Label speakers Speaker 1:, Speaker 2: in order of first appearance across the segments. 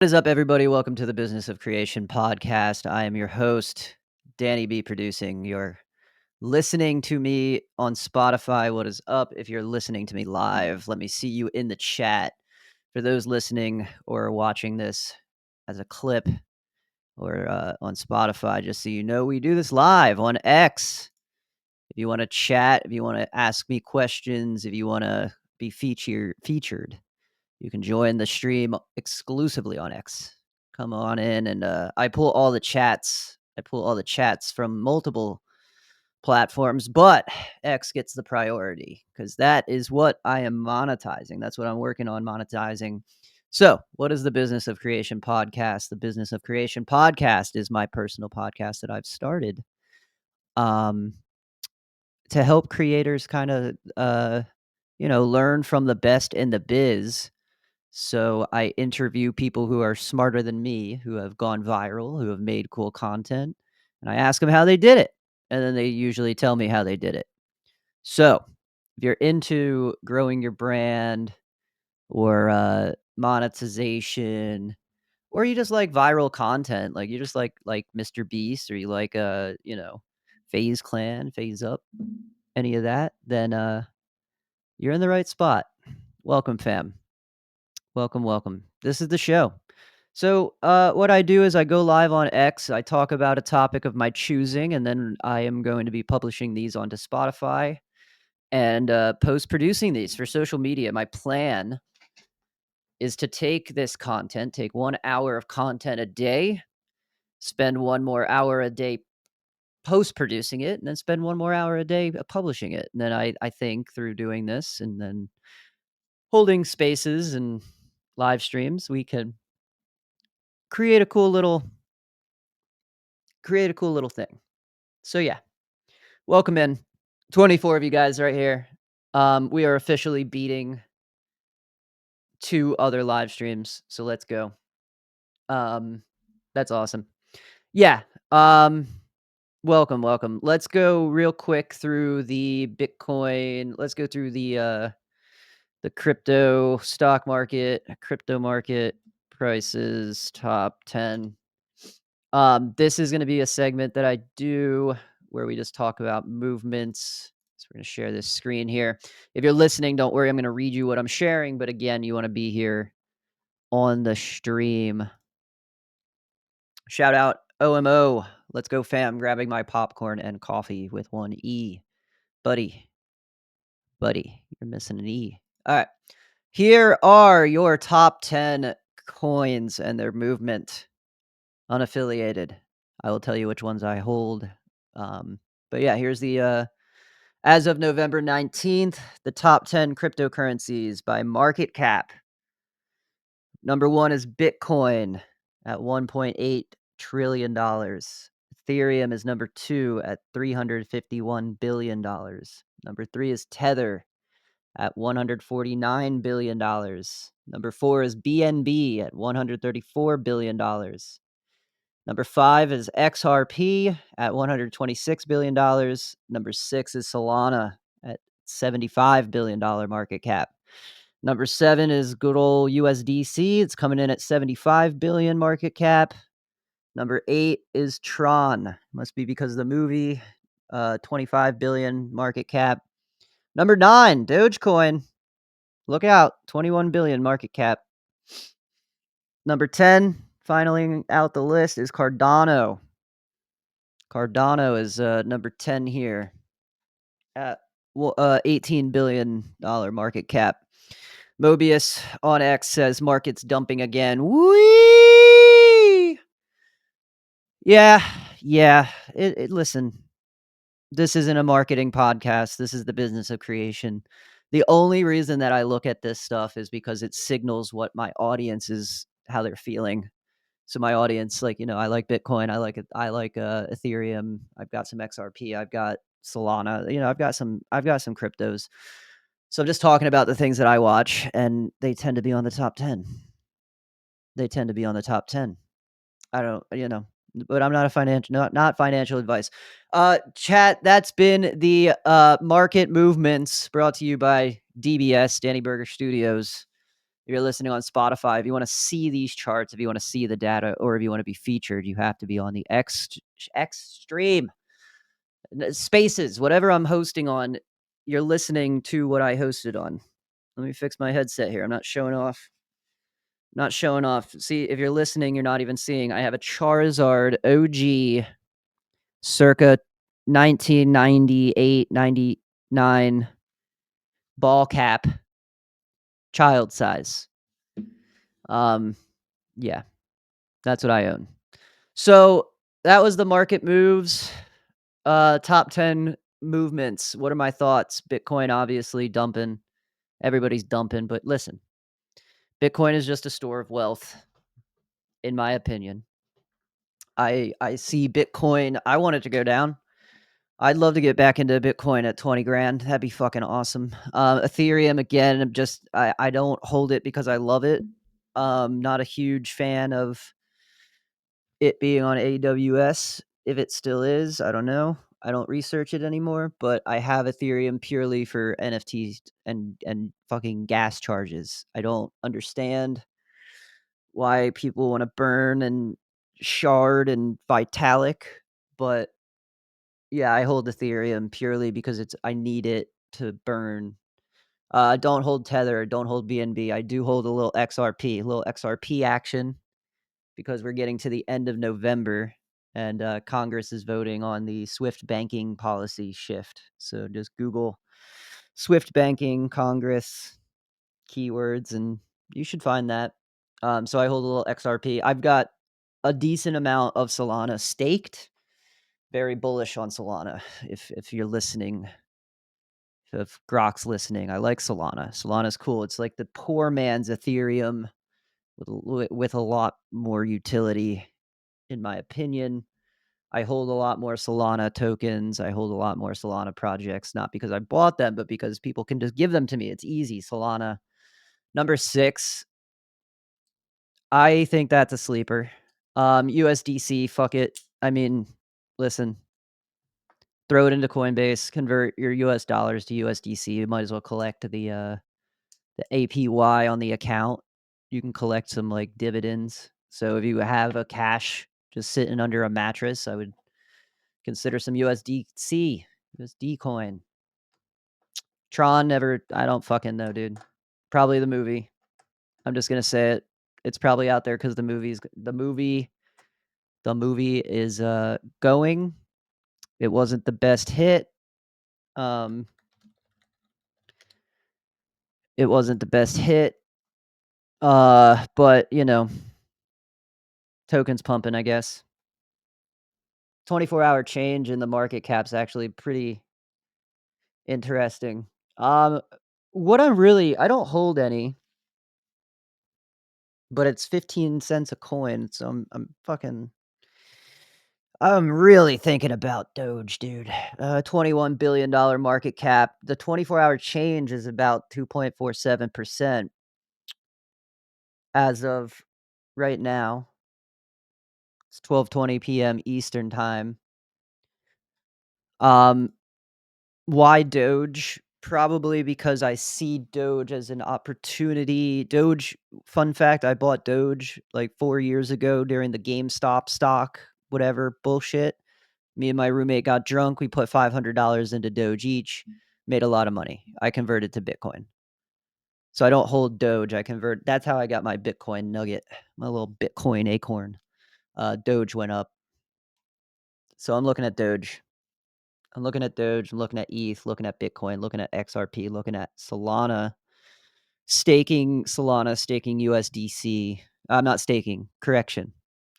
Speaker 1: What is up, everybody? Welcome to the Business of Creation podcast. I am your host, Danny B. Producing. You're listening to me on Spotify. What is up? If you're listening to me live, let me see you in the chat. For those listening or watching this as a clip or on Spotify, just so you know, we do this live on X. If you want to chat, if you want to ask me questions, if you want to be featured, you can join the stream exclusively on X. Come on in and I pull all the chats. I pull all the chats from multiple platforms, but X gets the priority because that is what I am monetizing. That's what I'm working on monetizing. So, what is the Business of Creation podcast? The Business of Creation podcast is my personal podcast that I've started um, to help creators kind of, learn from the best in the biz. So I interview people who are smarter than me, who have gone viral, who have made cool content, and I ask them how they did it. And then they usually tell me how they did it. So if you're into growing your brand or monetization, or you just like viral content, like you just like Mr. Beast, or you like Phase Clan, Phase Up, any of that, then you're in the right spot. Welcome, fam. Welcome, welcome. This is the show. So, what I do is I go live on X. I talk about a topic of my choosing, and then I am going to be publishing these onto Spotify and post producing these for social media. My plan is to take this content, take 1 hour of content a day, spend one more hour a day post producing it, and then spend one more hour a day publishing it. And then I think through doing this and then holding spaces and live streams, we can create a cool little thing. So yeah, welcome in. 24 of you guys right here. We are officially beating 2 other live streams, so let's go. That's awesome. Yeah, welcome, welcome. Let's go real quick through the Bitcoin. Let's go through the crypto stock market, crypto market prices, top 10. This is gonna be a segment that I do where we just talk about movements. So we're gonna share this screen here. If you're listening, don't worry, I'm gonna read you what I'm sharing, but again, you wanna be here on the stream. Shout out OMO. Let's go, fam. Grabbing my popcorn and coffee with one E. Buddy, you're missing an E. All right. Here are your top 10 coins and their movement. Unaffiliated. I will tell you which ones I hold. But yeah, here's the as of November 19th, the top 10 cryptocurrencies by market cap. Number 1 is Bitcoin at $1.8 trillion. Ethereum is number 2 at $351 billion. Number 3 is Tether at $149 billion. Number 4 is BNB at $134 billion. Number 5 is XRP at $126 billion. Number 6 is Solana at $75 billion market cap. Number 7 is good old USDC. It's coming in at 75 billion market cap. Number 8 is Tron. Must be because of the movie. 25 billion market cap. Number 9, Dogecoin. Look out, 21 billion market cap. Number 10, finally out the list, is Cardano. Cardano is number 10 here at $18 billion market cap. Mobius on X says market's dumping again. Whee! Yeah. Listen, this isn't a marketing podcast. This is the Business of Creation. The only reason that I look at this stuff is because it signals what my audience is, how they're feeling. So my audience, I like Bitcoin, I like Ethereum, I've got some XRP, I've got Solana, I've got some cryptos. So I'm just talking about the things that I watch, and they tend to be on the top 10. I don't, but I'm not a not financial advice. Chat, that's been the market movements brought to you by DBS, Danny Burger Studios. If you're listening on Spotify, if you wanna see these charts, if you wanna see the data, or if you wanna be featured, you have to be on the Extreme Spaces, whatever I'm hosting on, you're listening to what I hosted on. Let me fix my headset here. I'm not showing off. Not showing off. See, if you're listening, you're not even seeing. I have a Charizard OG circa 1998, 99 ball cap, child size. Yeah, that's what I own. So that was the market moves. Top 10 movements. What are my thoughts? Bitcoin obviously dumping. Everybody's dumping, but listen, Bitcoin is just a store of wealth, in my opinion. I see Bitcoin. I want it to go down. I'd love to get back into Bitcoin at 20 grand. That'd be fucking awesome. Ethereum again. I don't hold it because I love it. Not a huge fan of it being on AWS. If it still is, I don't know. I don't research it anymore, but I have Ethereum purely for NFTs and fucking gas charges. I don't understand why people want to burn and shard and Vitalik, but yeah, I hold Ethereum purely because I need it to burn. I don't hold Tether, don't hold BNB. I do hold a little XRP action because we're getting to the end of November and Congress is voting on the Swift banking policy shift. So just Google Swift banking Congress keywords and you should find that. So I hold a little XRP. I've got a decent amount of Solana staked. Very bullish on Solana. If you're listening, if Grok's listening, I like Solana. Solana's cool. It's like the poor man's Ethereum with a lot more utility, in my opinion. I hold a lot more Solana tokens. I hold a lot more Solana projects, not because I bought them, but because people can just give them to me. It's easy. Solana. Number 6, I think that's a sleeper. USDC, fuck it. I mean, listen, throw it into Coinbase, convert your US dollars to USDC. You might as well collect the APY on the account. You can collect some like dividends. So if you have a cash just sitting under a mattress, I would consider some USDC, USD coin. Tron never, I don't fucking know, dude. Probably the movie. I'm just gonna say it. It's probably out there because the movie is going. It wasn't the best hit. Um, it wasn't the best hit. But you know, tokens pumping, I guess. 24-hour change in the market cap's actually pretty interesting. Um, what I don't hold any, but it's 15 cents a coin, so I'm really thinking about Doge, dude. $21 billion market cap. The 24-hour change is about 2.47% as of right now. It's 12:20 PM Eastern time. Um, why Doge? Probably because I see Doge as an opportunity. Doge, fun fact, I bought Doge like 4 years ago during the GameStop stock, whatever bullshit. Me and my roommate got drunk. We put $500 into Doge each, made a lot of money. I converted to Bitcoin. So I don't hold Doge. That's how I got my Bitcoin nugget, my little Bitcoin acorn. Doge went up. So I'm looking at Doge. I'm looking at Doge. I'm looking at ETH, looking at Bitcoin, looking at XRP, looking at Solana, staking USDC. I'm not staking. Correction.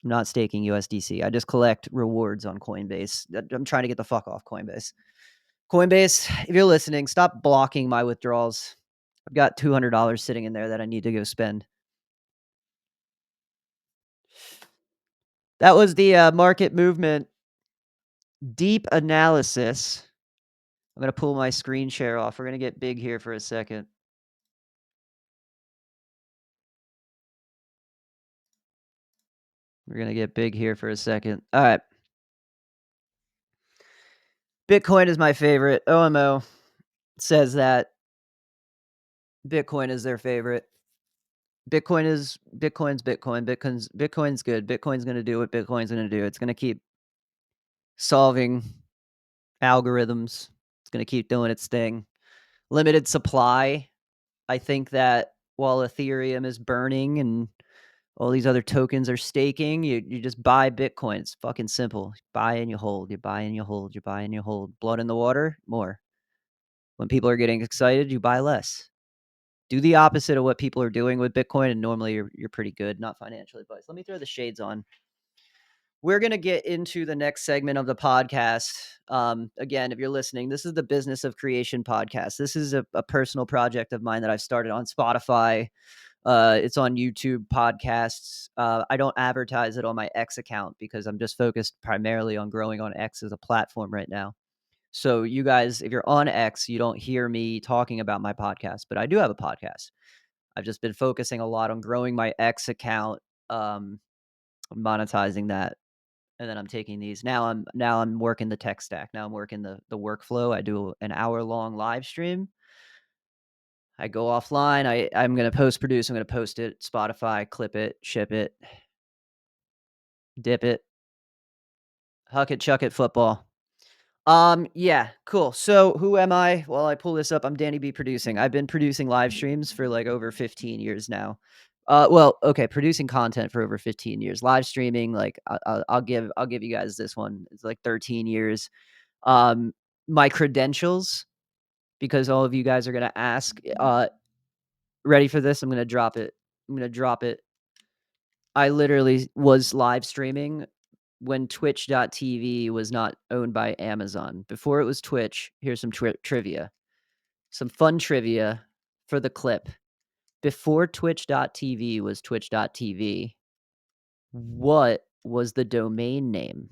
Speaker 1: I'm not staking USDC. I just collect rewards on Coinbase. I'm trying to get the fuck off Coinbase. Coinbase, if you're listening, stop blocking my withdrawals. I've got $200 sitting in there that I need to go spend. That was the market movement deep analysis. I'm going to pull my screen share off. We're going to get big here for a second. We're going to get big here for a second. All right. Bitcoin is my favorite. OMO says that Bitcoin is their favorite. Bitcoin's Bitcoin. Bitcoin's good. Bitcoin's gonna do what Bitcoin's gonna do. It's gonna keep solving algorithms. It's gonna keep doing its thing. Limited supply. I think that while Ethereum is burning and all these other tokens are staking, you just buy Bitcoin. It's fucking simple. You buy and you hold. You buy and you hold. You buy and you hold. Blood in the water, more. When people are getting excited, you buy less. Do the opposite of what people are doing with Bitcoin, and normally you're pretty good. Not financial advice. Let me throw the shades on. We're going to get into the next segment of the podcast. Again, if you're listening, this is the Business of Creation podcast. This is a personal project of mine that I've started on Spotify. It's on YouTube podcasts. I don't advertise it on my X account because I'm just focused primarily on growing on X as a platform right now. So you guys, if you're on X, you don't hear me talking about my podcast, but I do have a podcast. I've just been focusing a lot on growing my X account, monetizing that. And then I'm taking these. Now I'm working the tech stack. Now I'm working the workflow. I do an hour-long live stream. I go offline. I'm going to post-produce. I'm going to post it, Spotify, clip it, ship it, dip it, huck it, chuck it, football. Yeah, cool. So who am I? Well, I pull this up. I'm Danny B Producing. I've been producing live streams for like over 15 years now. Producing content for over 15 years. Live streaming, like I'll give you guys this one. It's like 13 years. My credentials, because all of you guys are gonna ask. Ready for this? I'm gonna drop it. I literally was live streaming when Twitch.tv was not owned by Amazon. Before it was Twitch, here's some trivia. Some fun trivia for the clip. Before Twitch.tv was Twitch.tv, what was the domain name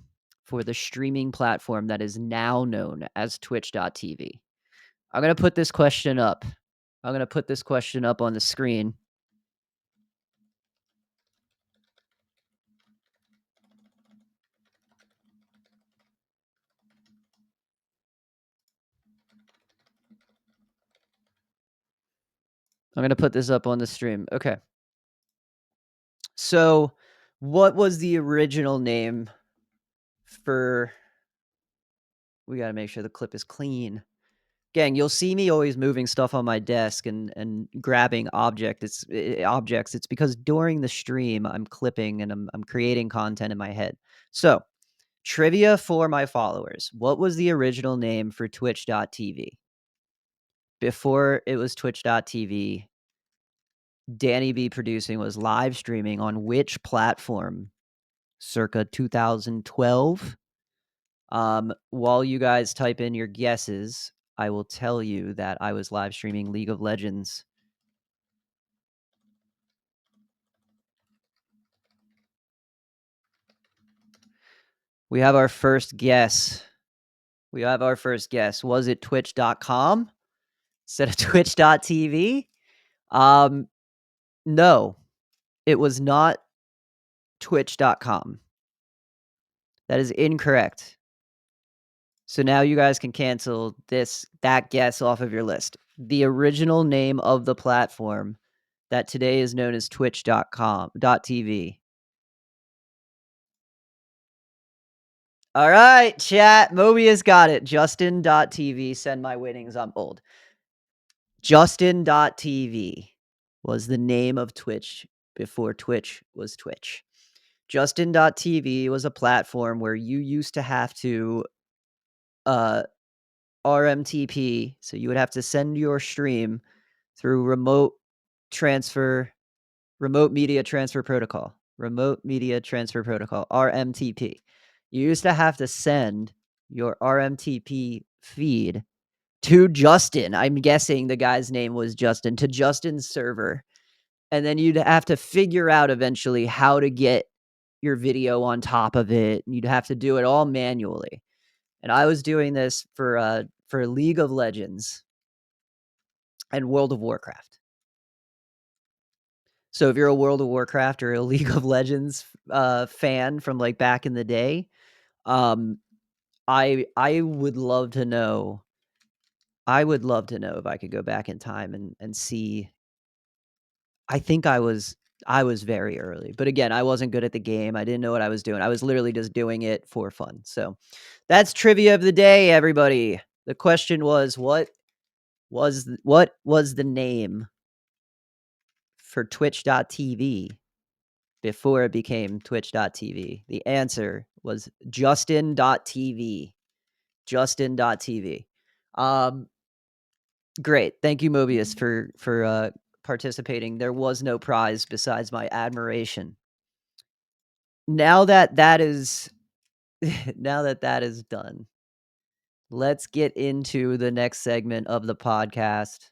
Speaker 1: for the streaming platform that is now known as Twitch.tv? I'm going to put this question up. I'm going to put this question up on the screen. I'm going to put this up on the stream. Okay. So, what was the original name for... We got to make sure the clip is clean. Gang, you'll see me always moving stuff on my desk and grabbing objects. It's because during the stream I'm clipping and I'm creating content in my head. So, trivia for my followers. What was the original name for Twitch.tv? Before it was Twitch.tv, Danny B Producing was live streaming on which platform circa 2012? While you guys type in your guesses, I will tell you that I was live streaming League of Legends. We have our first guess. Was it twitch.com instead of twitch.tv? No, it was not twitch.com. That is incorrect. So now you guys can cancel that guess off of your list. The original name of the platform that today is known as twitch.com.tv. All right, chat. Mobius got it. Justin.tv. Send my winnings. I'm old. Justin.tv was the name of Twitch before Twitch was Twitch. Justin.tv was a platform where you used to have to RMTP. So you would have to send your stream through remote media transfer protocol, RMTP. You used to have to send your RMTP feed to Justin. I'm guessing the guy's name was Justin, to Justin's server. And then you'd have to figure out eventually how to get your video on top of it. You'd have to do it all manually. And I was doing this for League of Legends and World of Warcraft. So if you're a World of Warcraft or a League of Legends fan from like back in the day, I would love to know. I would love to know if I could go back in time and see I think I was very early, but again, I wasn't good at the game. I didn't know what I was doing. I was literally just doing it for fun. So, that's trivia of the day, everybody. The question was, what was the name for Twitch.tv before it became Twitch.tv? The answer was Justin.tv. Justin.tv. Um, great. Thank you, Mobius, for participating. There was no prize besides my admiration. Now that that is now that that is done, let's get into the next segment of the podcast.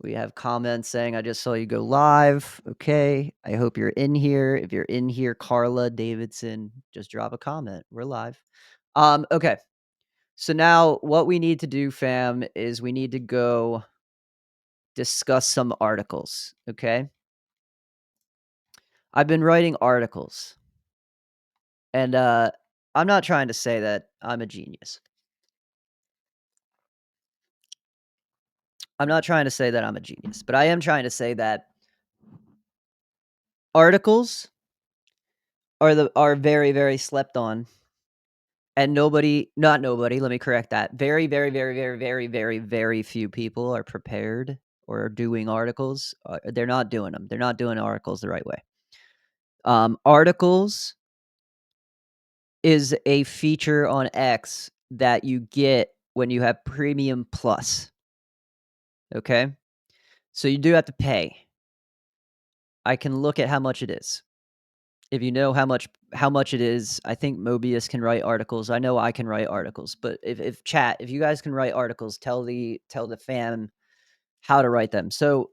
Speaker 1: We have comments saying, "I just saw you go live." Okay. I hope you're in here. If you're in here, Carla Davidson, just drop a comment. We're live. Okay. So now what we need to do, fam, is we need to go discuss some articles. Okay. I've been writing articles, and I'm not trying to say that I'm a genius. I'm not trying to say that I'm a genius, but I am trying to say that articles are very, very slept on, and not nobody, let me correct that. Very, very, very, very, very, very, very few people are prepared or are doing articles. They're not doing them. They're not doing articles the right way. Articles is a feature on X that you get when you have Premium Plus. Okay? So you do have to pay. I can look at how much it is. If you know how much it is, I think Mobius can write articles. I know I can write articles, but if you guys can write articles, tell the fam how to write them. So,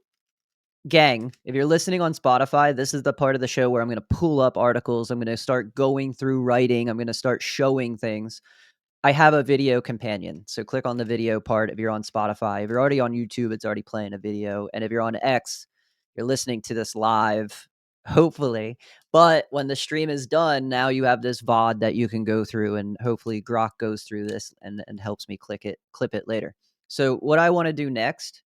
Speaker 1: gang, if you're listening on Spotify, this is the part of the show where I'm going to pull up articles. I'm going to start going through writing. I'm going to start showing things. I have a video companion. So click on the video part if you're on Spotify. If you're already on YouTube, it's already playing a video. And if you're on X, you're listening to this live, hopefully. But when the stream is done, now you have this VOD that you can go through, and hopefully Grok goes through this and helps me clip it later. So what I want to do next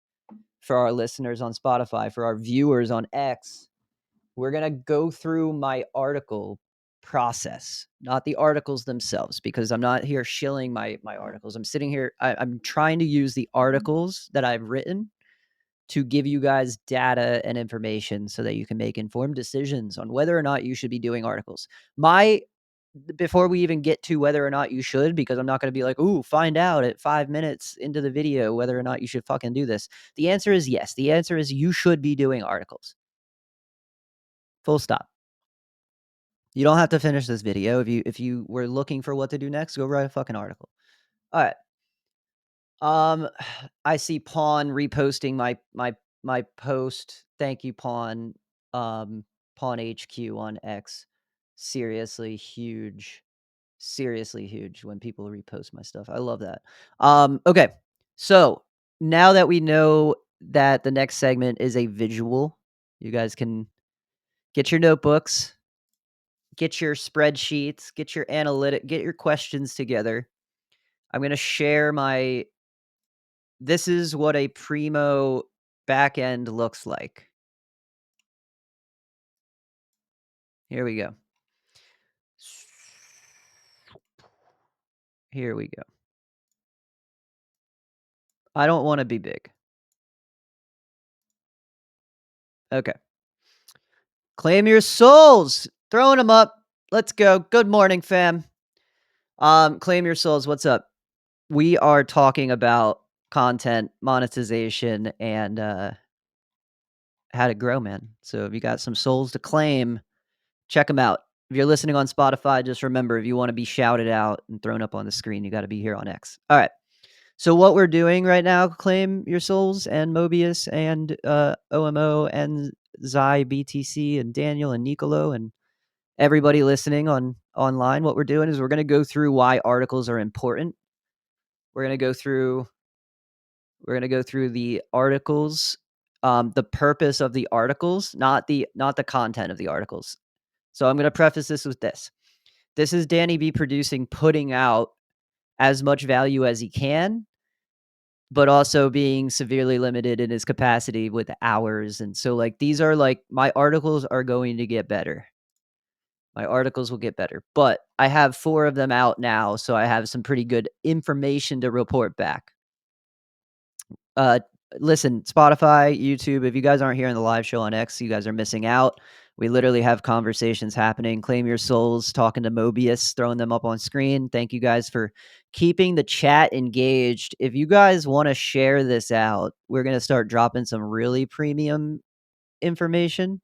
Speaker 1: for our listeners on Spotify, for our viewers on X, we're going to go through my article process, not the articles themselves, because I'm not here shilling my articles. I'm sitting here, I'm trying to use the articles that I've written to give you guys data and information so that you can make informed decisions on whether or not you should be doing articles. Before we even get to whether or not you should, because I'm not going to be like, ooh, find out at 5 minutes into the video whether or not you should fucking do this. The answer is yes. The answer is you should be doing articles. Full stop. You don't have to finish this video. If you were looking for what to do next, go write a fucking article. All right. I see Pawn reposting my post. Thank you, Pawn. Pawn HQ on X. Seriously huge. Seriously huge when people repost my stuff. I love that. Okay. So now that we know that the next segment is a visual, you guys can get your notebooks, get your spreadsheets, get your questions together. I'm going to share this is what a primo backend looks like. Here we go. Here we go. I don't want to be big. Okay. Claim your souls. Throwing them up. Let's go. Good morning, fam. Claim your souls. What's up? We are talking about content monetization and how to grow, man. So if you got some souls to claim, check them out. If you're listening on Spotify, just remember, if you want to be shouted out and thrown up on the screen, you got to be here on X. All right. So what we're doing right now, Claim Your Souls and Mobius and OMO and Zai BTC and Daniel and Nicolo and everybody listening online, what we're doing is we're going to go through why articles are important. We're going to go through the articles, the purpose of the articles, not the content of the articles. So I'm going to preface this with this. This is Danny B producing, putting out as much value as he can, but also being severely limited in his capacity with hours, and so, like, these are, like my articles are going to get better. My articles will get better, but I have 4 of them out now, so I have some pretty good information to report back. Uh, Listen, Spotify, YouTube, if you guys aren't hearing the live show on X, you guys are missing out. We literally have conversations happening. Claim Your Souls, talking to Mobius, throwing them up on screen. Thank you guys for keeping the chat engaged. If you guys want to share this out, we're going to start dropping some really premium information.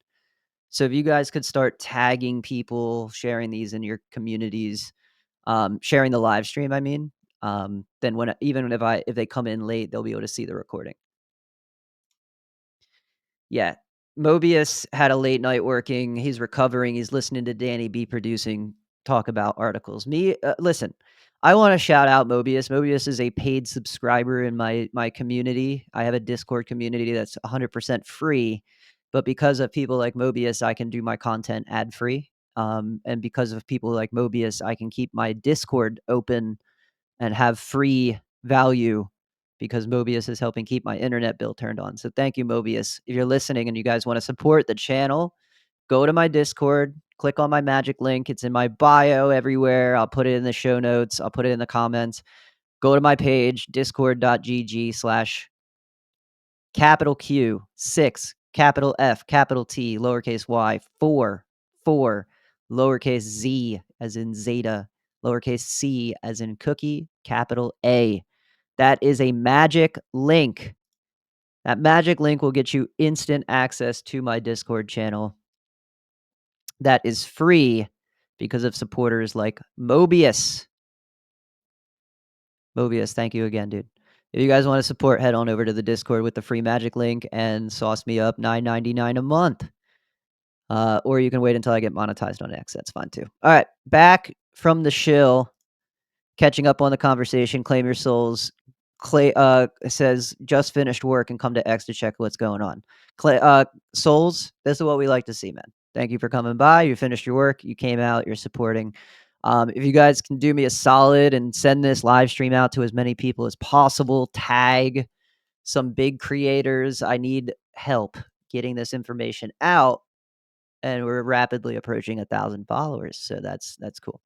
Speaker 1: So if you guys could start tagging people, sharing these in your communities, sharing the live stream, I mean, then when even if they come in late, they'll be able to see the recording. Yeah. Mobius had a late night working. He's recovering. He's listening to Danny B producing talk about articles. Listen, I want to shout out Mobius. Mobius is a paid subscriber in my community. I have a Discord community that's 100% free, but because of people like Mobius, I can do my content ad free. And because of people like Mobius, I can keep my Discord open and have free value because Mobius is helping keep my internet bill turned on. So thank you, Mobius. If you're listening and you guys want to support the channel, go to my Discord, click on my magic link. It's in my bio everywhere. I'll put it in the show notes. I'll put it in the comments. Go to my page, discord.gg/ capital Q 6 capital F capital T lowercase y 4 lowercase z as in zeta lowercase c as in cookie capital A. That is a magic link. That magic link will get you instant access to my Discord channel. That is free because of supporters like Mobius. Mobius, thank you again, dude. If you guys want to support, head on over to the Discord with the free magic link and sauce me up $9.99 a month. Or you can wait until I get monetized on X. That's fine too. All right, back from the shill, catching up on the conversation. Claim Your Souls. Clay says just finished work and come to X to check what's going on. Souls, this is what we like to see, man. Thank you for coming by. You finished your work. You came out. You're supporting. If you guys can do me a solid and send this live stream out to as many people as possible, tag some big creators. I need help getting this information out, and we're rapidly approaching 1,000 followers. So that's cool.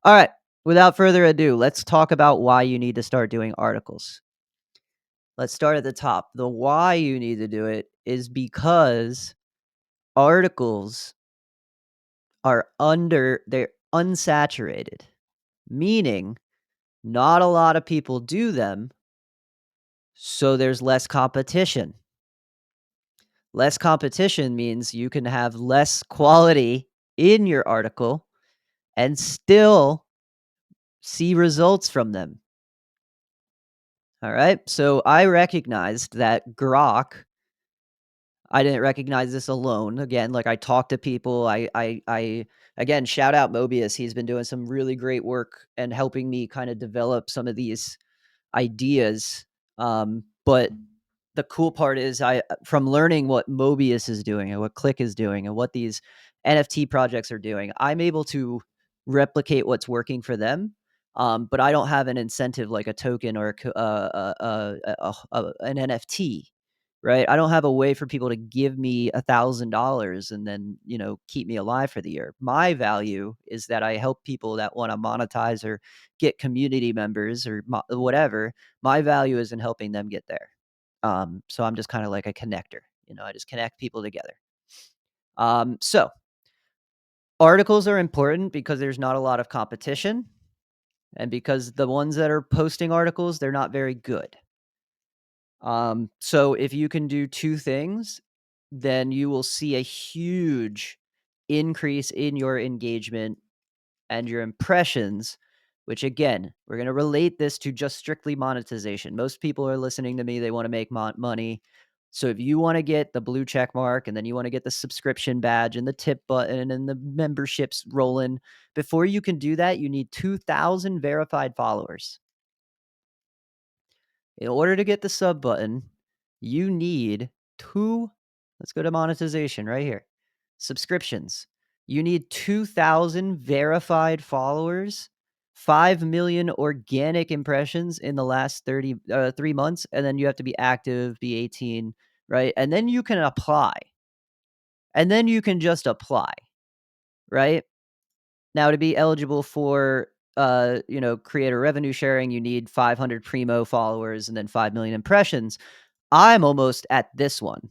Speaker 1: All right. Without further ado, let's talk about why you need to start doing articles. Let's start at the top. The why you need to do it is because articles they're unsaturated, meaning not a lot of people do them, so there's less competition. Less competition means you can have less quality in your article and still see results from them. All right. So I recognized that Grok, I didn't recognize this alone. Again, like I talk to people. I again shout out Mobius. He's been doing some really great work and helping me kind of develop some of these ideas. But the cool part is from learning what Mobius is doing and what Click is doing and what these NFT projects are doing, I'm able to replicate what's working for them. But I don't have an incentive like a token or an NFT, right? I don't have a way for people to give me $1,000 and then, keep me alive for the year. My value is that I help people that want to monetize or get community members or whatever. My value is in helping them get there. So I'm just kind of like a connector, I just connect people together. So articles are important because there's not a lot of competition and because the ones that are posting articles, they're not very good. So if you can do two things, then you will see a huge increase in your engagement and your impressions, which again, we're going to relate this to just strictly monetization. Most people are listening to me, they want to make money. So if you want to get the blue check mark and then you want to get the subscription badge and the tip button and the memberships rolling, before you can do that, you need 2,000 verified followers. In order to get the sub button, you need let's go to monetization right here. Subscriptions. You need 2,000 verified followers 5 million organic impressions in the last 3 months, and then you have to be active, be 18, right? And then you can apply. And then you can just apply, right? Now to be eligible for, creator revenue sharing, you need 500 primo followers and then 5 million impressions. I'm almost at this one,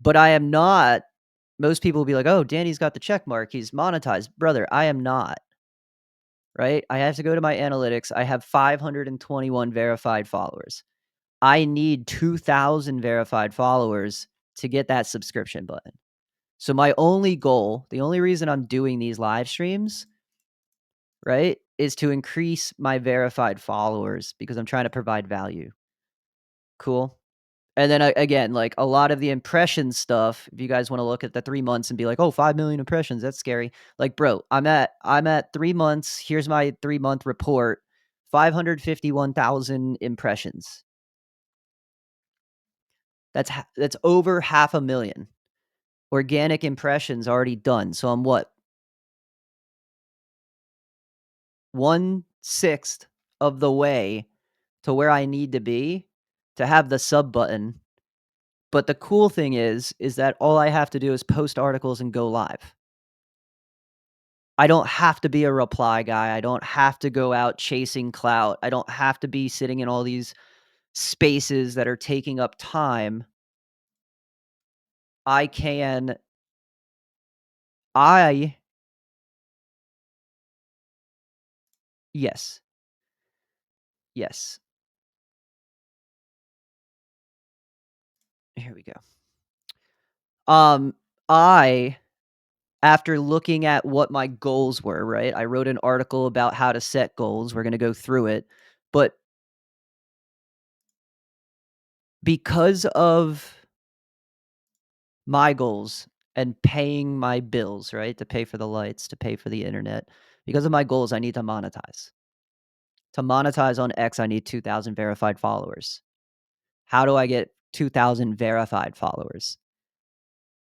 Speaker 1: but I am not. Most people will be like, "Oh, Danny's got the check mark. He's monetized." Brother, I am not, right? I have to go to my analytics. I have 521 verified followers. I need 2,000 verified followers to get that subscription button. So my only goal, the only reason I'm doing these live streams, right, is to increase my verified followers because I'm trying to provide value. Cool. And then again, like a lot of the impression stuff, if you guys want to look at the 3 months and be like, "Oh, 5 million impressions, that's scary." Like, bro, I'm at 3 months. Here's my 3-month report. 551,000 impressions. That's over half a million organic impressions already done. So I'm what? 1/6 of the way to where I need to be to have the sub button. But the cool thing is that all I have to do is post articles and go live. I don't have to be a reply guy. I don't have to go out chasing clout. I don't have to be sitting in all these spaces that are taking up time. I can I yes. Yes. Here we go. Um, I After looking at what my goals were, right? I wrote an article about how to set goals. We're gonna go through it. But because of my goals and paying my bills, right? To pay for the lights, to pay for the internet. Because of my goals, I need to monetize. To monetize on X, I need 2,000 verified followers. How do I get 2,000 verified followers?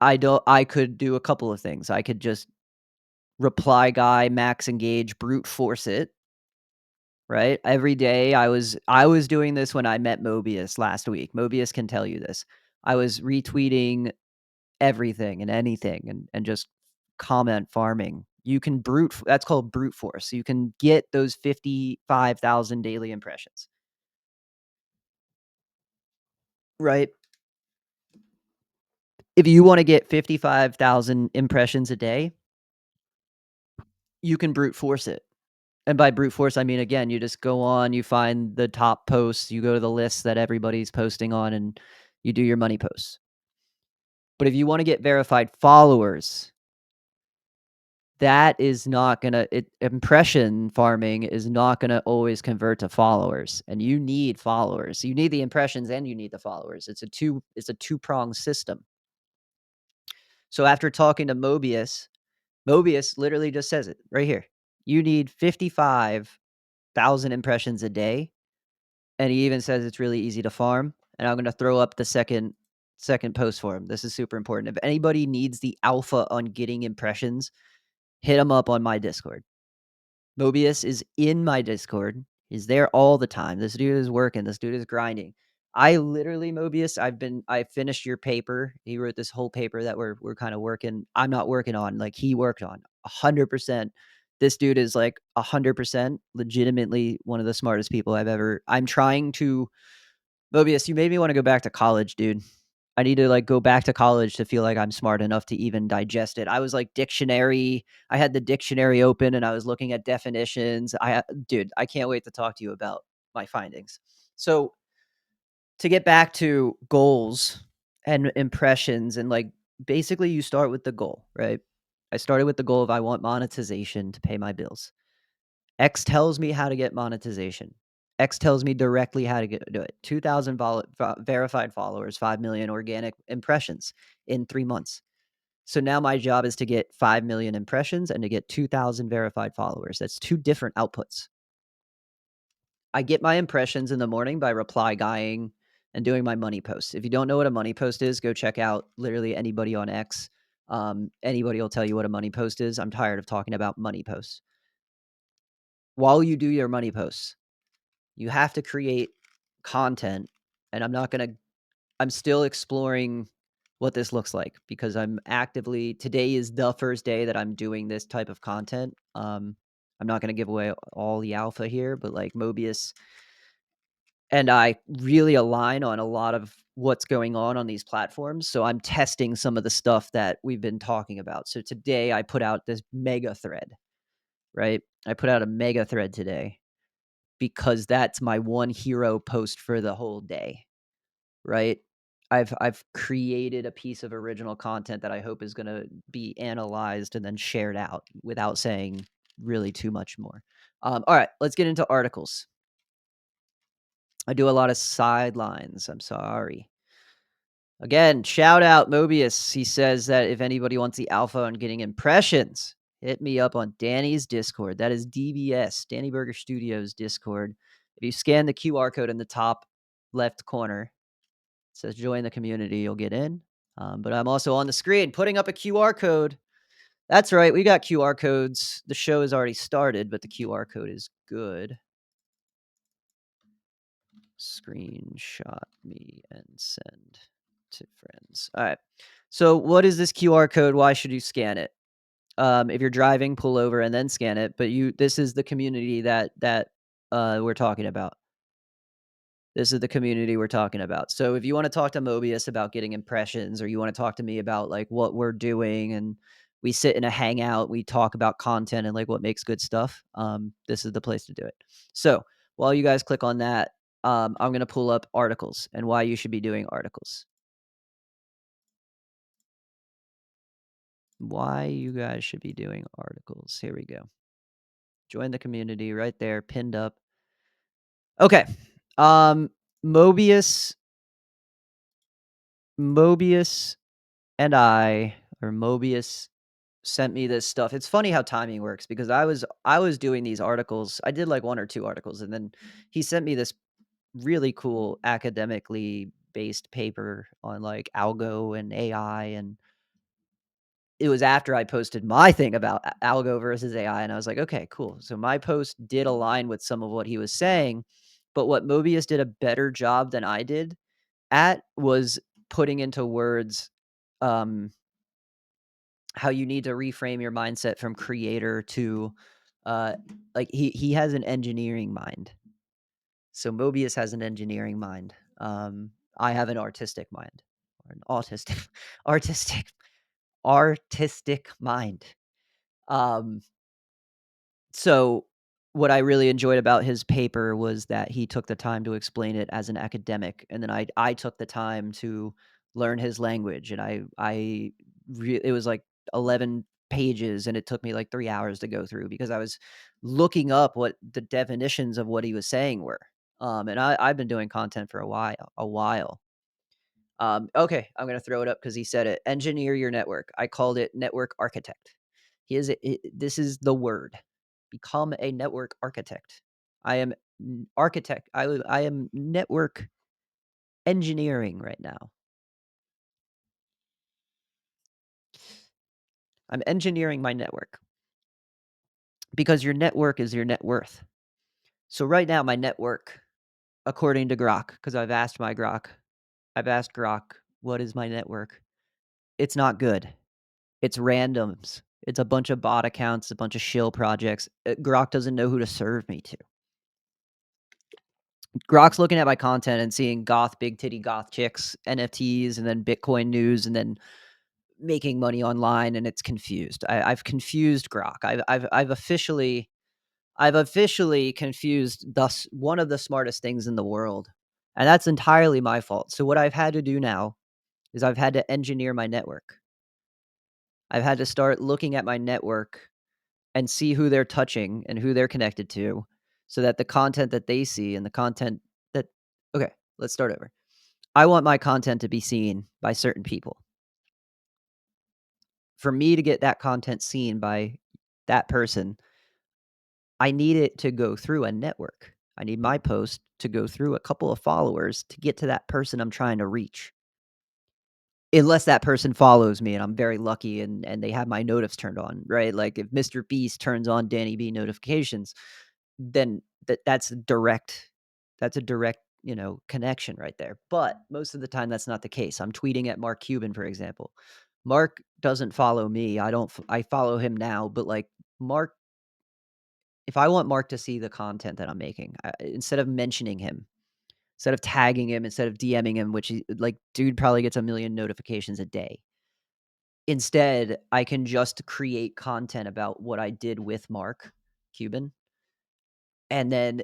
Speaker 1: I could do a couple of things. I could just reply guy, max engage, brute force it, right? Every day I was doing this when I met Mobius last week. Mobius can tell you this. I was retweeting everything and anything and just comment farming. You can that's called brute force. You can get those 55,000 daily impressions. Right? If you wanna get 55,000 impressions a day, you can brute force it. And by brute force, I mean, again, you just go on, you find the top posts, you go to the list that everybody's posting on, and you do your money posts. But if you wanna get verified followers, that is not gonna impression farming is not gonna always convert to followers, and you need followers. You need the impressions and you need the followers. It's a two-pronged system. So after talking to Mobius, Mobius literally just says it right here. You need 55,000 impressions a day, and he even says it's really easy to farm, and I'm gonna throw up the second post for him. This is super important. If anybody needs the alpha on getting impressions, hit him up on my Discord. Mobius is in my Discord. He's there all the time. This dude is working. This dude is grinding. I literally, Mobius, I finished your paper. He wrote this whole paper that we're kind of working. I'm not working on, like he worked on 100%. This dude is like 100% legitimately one of the smartest people I'm trying to Mobius, you made me want to go back to college, dude. I need to like go back to college to feel like I'm smart enough to even digest it. I was like dictionary. I had the dictionary open and I was looking at definitions. Dude, I can't wait to talk to you about my findings. So to get back to goals and impressions and like basically you start with the goal, right? I started with the goal of I want monetization to pay my bills. X tells me how to get monetization. X tells me directly how to do it. 2,000 verified followers, 5 million organic impressions in 3 months. So now my job is to get 5 million impressions and to get 2,000 verified followers. That's 2 different outputs. I get my impressions in the morning by reply guying and doing my money posts. If you don't know what a money post is, go check out literally anybody on X. Anybody will tell you what a money post is. I'm tired of talking about money posts. while you do your money posts, you have to create content, and I'm still exploring what this looks like because today is the first day that I'm doing this type of content. I'm not gonna give away all the alpha here, but, like, Mobius and I really align on a lot of what's going on these platforms, so I'm testing some of the stuff that we've been talking about. So today I put out this mega thread, right? I put out a mega thread today because that's my one hero post for the whole day, right? I've created a piece of original content that I hope is gonna be analyzed and then shared out without saying really too much more. All right, let's get into articles. I do a lot of sidelines. I'm sorry. Again, shout out Mobius. He says that if anybody wants the alpha on getting impressions, hit me up on Danny's Discord. That is DBS, Danny Burger Studios Discord. If you scan the QR code in the top left corner, it says join the community, you'll get in. But I'm also on the screen putting up a QR code. That's right, we got QR codes. The show has already started, but the QR code is good. Screenshot me and send to friends. All right. So what is this QR code? Why should you scan it? If you're driving, pull over and then scan it. But this is the community that we're talking about. This is the community we're talking about. So if you want to talk to Mobius about getting impressions, or you want to talk to me about like what we're doing, and we sit in a hangout, we talk about content and like what makes good stuff. This is the place to do it. So while you guys click on that, I'm gonna pull up articles and why you should be doing articles. Why you guys should be doing articles. Here we go. Join the community right there, pinned up. Okay. Um, Mobius, Mobius and I, or Mobius sent me this stuff. It's funny how timing works because I was doing these articles. I did like one or two articles, and then he sent me this really cool academically based paper on like algo and AI, and it was after I posted my thing about algo versus AI, and I was like, okay, cool. So my post did align with some of what he was saying, but what Mobius did a better job than I did at was putting into words um how you need to reframe your mindset from creator to uh like he has an engineering mind. So Mobius has an engineering mind. I have an artistic mind, or an autistic artistic artistic mind. Um so what I really enjoyed about his paper was that he took the time to explain it as an academic, and then I took the time to learn his language, and it was like 11 pages, and it took me like 3 hours to go through because I was looking up what the definitions of what he was saying were. And I've been doing content for a while. Okay, I'm gonna throw it up because he said it. Engineer your network. I called it network architect. This is the word. Become a network architect. I am architect. I am network engineering right now. I'm engineering my network because your network is your net worth. So right now, my network, according to Grok, because I've asked Grok, what is my network? It's not good. It's randoms. It's a bunch of bot accounts, a bunch of shill projects. Grok doesn't know who to serve me to. Grok's looking at my content and seeing big titty goth chicks, NFTs, and then Bitcoin news, and then making money online, and it's confused. I've confused Grok. I've officially confused thus one of the smartest things in the world, and that's entirely my fault. So what I've had to do now is I've had to engineer my network. I've had to start looking at my network and see who they're touching and who they're connected to, so that the content that they see and the content that okay, let's start over. I want my content to be seen by certain people. For me to get that content seen by that person, I need it to go through a network. I need my post to go through a couple of followers to get to that person I'm trying to reach. Unless that person follows me and I'm very lucky and they have my notifs turned on, right? Like if Mr. Beast turns on Danny B notifications, then that's a direct, connection right there. But most of the time that's not the case. I'm tweeting at Mark Cuban, for example. Mark doesn't follow me. I follow him now, but like Mark if I want Mark to see the content that I'm making, instead of mentioning him, instead of tagging him, instead of DMing him, which like dude probably gets a million notifications a day. Instead, I can just create content about what I did with Mark Cuban. And then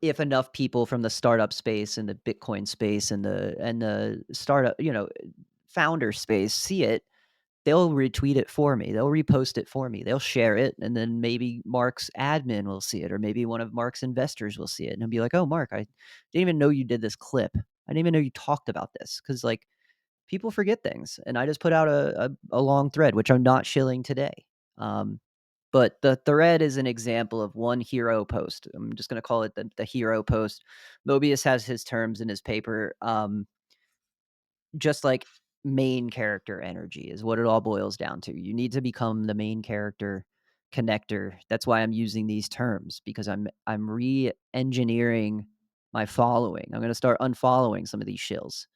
Speaker 1: if enough people from the startup space and the Bitcoin space and the startup, founder space see it, they'll retweet it for me. They'll repost it for me. They'll share it, and then maybe Mark's admin will see it, or maybe one of Mark's investors will see it, and he'll be like, "Oh, Mark, I didn't even know you did this clip. I didn't even know you talked about this." Because like people forget things, and I just put out a long thread, which I'm not shilling today. Um, but the thread is an example of one hero post. I'm just gonna call it the hero post. Mobius has his terms in his paper. Just like main character energy is what it all boils down to. You need to become the main character connector. That's why I'm using these terms because I'm re-engineering my following. I'm gonna start unfollowing some of these shills.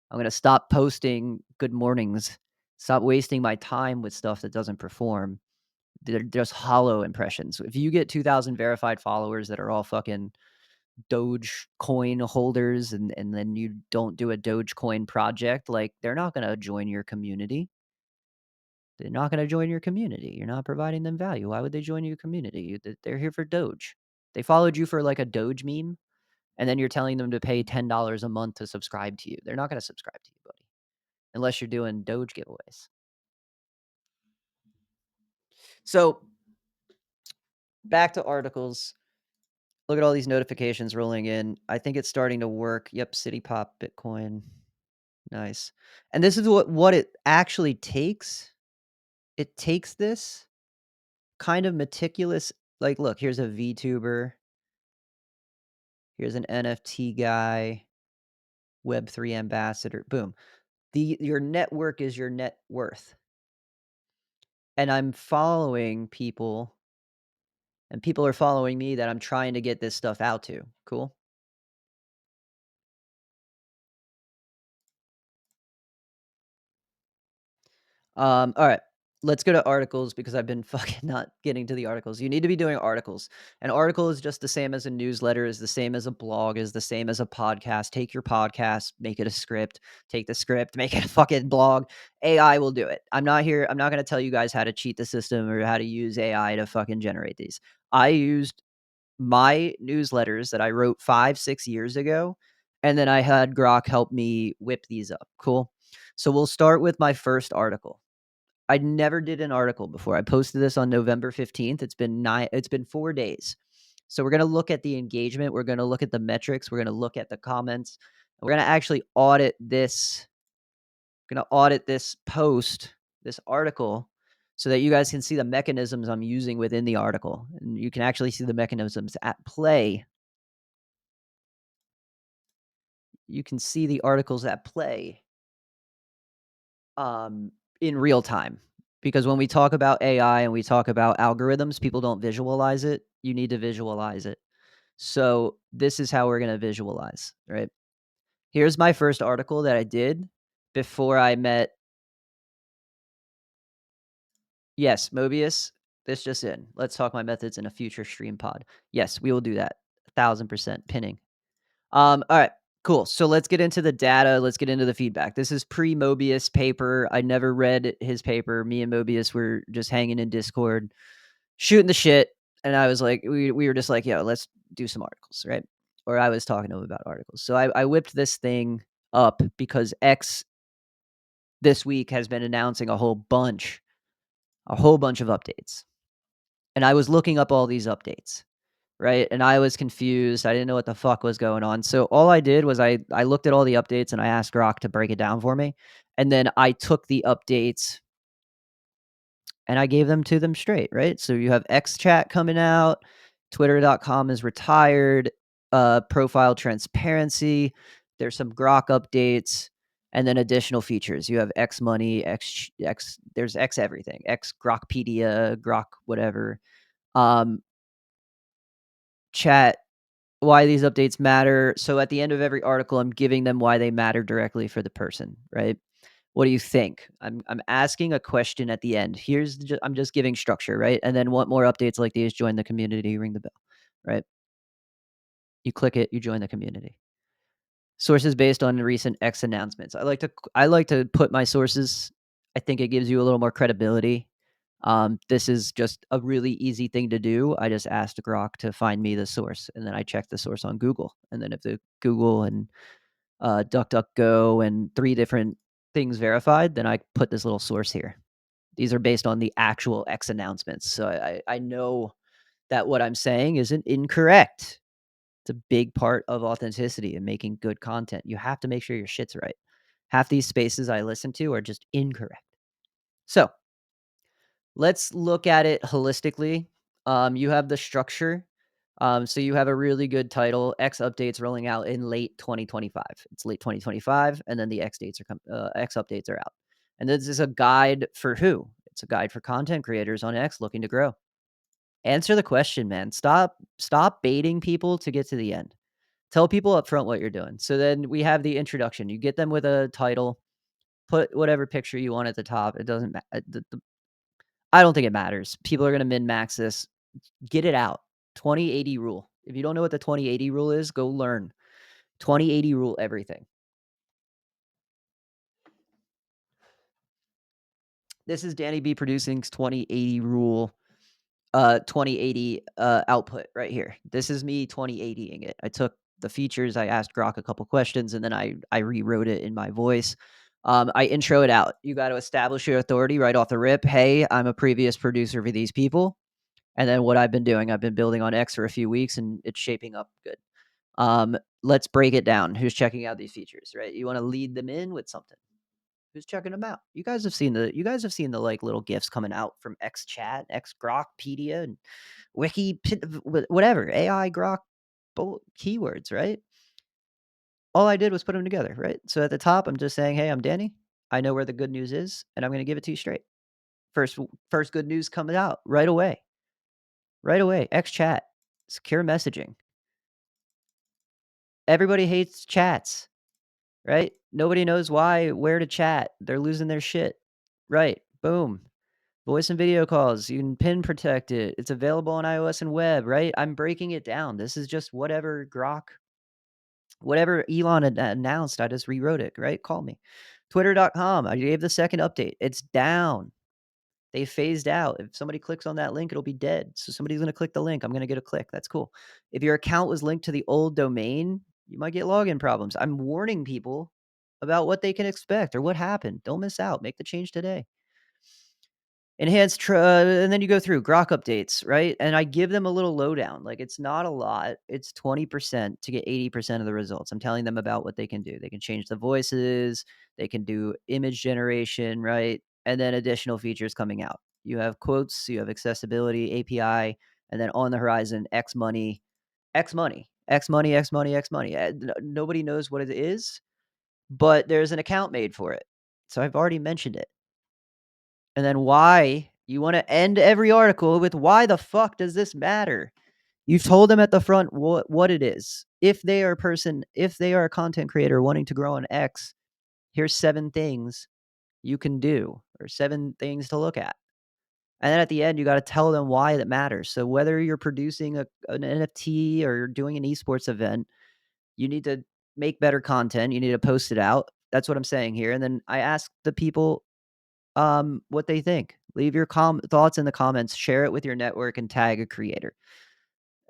Speaker 1: I'm gonna stop posting good mornings. Stop wasting my time with stuff that doesn't perform. They're just hollow impressions. If you get 2,000 verified followers that are all fucking Dogecoin holders and then you don't do a Dogecoin project, like, they're not gonna join your community. They're not gonna join your community. You're not providing them value. Why would they join your community? They're here for Doge. They followed you for, like, a Doge meme, and then you're telling them to pay $10 a month to subscribe to you. They're not gonna subscribe to you, buddy, unless you're doing Doge giveaways. So, back to articles. Look at all these notifications rolling in. I think it's starting to work. Yep, City Pop, Bitcoin. Nice. And this is what it actually takes. It takes this kind of meticulous like, look, here's a VTuber, here's an NFT guy, Web3 ambassador, boom. Your network is your net worth. And I'm following people, and people are following me that I'm trying to get this stuff out to. Cool? Alright. Let's go to articles because I've been fucking not getting to the articles. You need to be doing articles. An article is just the same as a newsletter, is the same as a blog, is the same as a podcast. Take your podcast, make it a script, take the script, make it a fucking blog. AI will do it. I'm not gonna tell you guys how to cheat the system or how to use AI to fucking generate these. I used my newsletters that I wrote 5, 6 years ago, and then I had Grok help me whip these up. Cool? So we'll start with my first article. I never did an article before. I posted this on November 15th. It's been 4 days. So we're gonna look at the engagement, we're gonna look at the metrics, we're gonna look at the comments. We're gonna actually audit this post, this article, so that you guys can see the mechanisms I'm using within the article, and you can actually see the mechanisms at play. You can see the articles at play um, in real time. Because when we talk about AI and we talk about algorithms, people don't visualize it. You need to visualize it. So this is how we're going to visualize, right? Here's my first article that I did before I met. Yes, Mobius. This just in. Let's talk my methods in a future stream pod. Yes, we will do that. 1,000% pinning. All right, cool. So let's get into the data. Let's get into the feedback. This is pre-Mobius paper. I never read his paper. Me and Mobius were just hanging in Discord, shooting the shit. And I was like, we were just like, yo, let's do some articles, right? Or I was talking to him about articles. So I whipped this thing up because X this week has been announcing a whole bunch of updates. And I was looking up all these updates. Right, and I was confused, I didn't know what the fuck was going on, so all I did was I looked at all the updates and I asked Grok to break it down for me, and then I took the updates and I gave them to them straight, right? So you have XChat coming out, Twitter.com is retired, profile transparency, there's some Grok updates, and then additional features. You have X Money, X there's X everything, X Grokpedia, Grok whatever, um chat why these updates matter. So at the end of every article, I'm giving them why they matter directly for the person, right? What do you think? I'm asking a question at the end. I'm just giving structure, right? And then want more updates like these, join the community, ring the bell, right? You click it, you join the community. Sources based on recent X announcements. I like to put my sources. I think it gives you a little more credibility. This is just a really easy thing to do. I just asked Grok to find me the source, and then I check the source on Google. And then if the Google and DuckDuckGo and 3 different things verified, then I put this little source here. These are based on the actual X announcements. So I know that what I'm saying isn't incorrect. It's a big part of authenticity and making good content. You have to make sure your shit's right. Half these spaces I listen to are just incorrect. So let's look at it holistically. You have the structure. So you have a really good title. X updates rolling out in late 2025. It's late 2025, and then the X updates are out. And this is a guide for who? It's a guide for content creators on X looking to grow. Answer the question, man. Stop baiting people to get to the end. Tell people up front what you're doing. So then we have the introduction. You get them with a title. Put whatever picture you want at the top. It doesn't matter. I don't think it matters. People are going to min max this. Get it out. 20/80 rule. If you don't know what the 20/80 rule is, go learn. 20/80 rule everything. This is Danny B Producing's 20/80 rule, 20/80 output right here. This is me 20/80ing it. I took the features, I asked Grok a couple questions, and then I rewrote it in my voice. I intro it out. You got to establish your authority right off the rip. Hey, I'm a previous producer for these people. And then what I've been doing, I've been building on X for a few weeks and it's shaping up good. Let's break it down. Who's checking out these features, right? You want to lead them in with something. Who's checking them out? You guys have seen the like little gifs coming out from X Chat, X Grokpedia, and Wiki, whatever AI Grok keywords, right? All I did was put them together, right? So at the top, I'm just saying, hey, I'm Danny. I know where the good news is, and I'm going to give it to you straight. First good news coming out right away. Right away. X Chat, secure messaging. Everybody hates chats, right? Nobody knows where to chat. They're losing their shit. Right. Boom. Voice and video calls. You can pin protect it. It's available on iOS and web, right? I'm breaking it down. This is just whatever Elon had announced. I just rewrote it, right? Call me. Twitter.com. I gave the second update. It's down. They phased out. If somebody clicks on that link, it'll be dead. So somebody's going to click the link. I'm going to get a click. That's cool. If your account was linked to the old domain, you might get login problems. I'm warning people about what they can expect or what happened. Don't miss out. Make the change today. Enhanced, and then you go through Grok updates, right? And I give them a little lowdown. Like it's not a lot. It's 20% to get 80% of the results. I'm telling them about what they can do. They can change the voices. They can do image generation, right? And then additional features coming out. You have quotes, you have accessibility, API, and then on the horizon, X money, X money, X money, X money, X money. Nobody knows what it is, but there's an account made for it. So I've already mentioned it. And then why you want to end every article with why the fuck does this matter? You've told them at the front what it is. If they are a content creator wanting to grow on X, here's 7 things you can do or 7 things to look at. And then at the end, you got to tell them why that matters. So whether you're producing an NFT or you're doing an esports event, you need to make better content. You need to post it out. That's what I'm saying here. And then I ask the people what they think. Leave your thoughts in the comments, share it with your network, and tag a creator.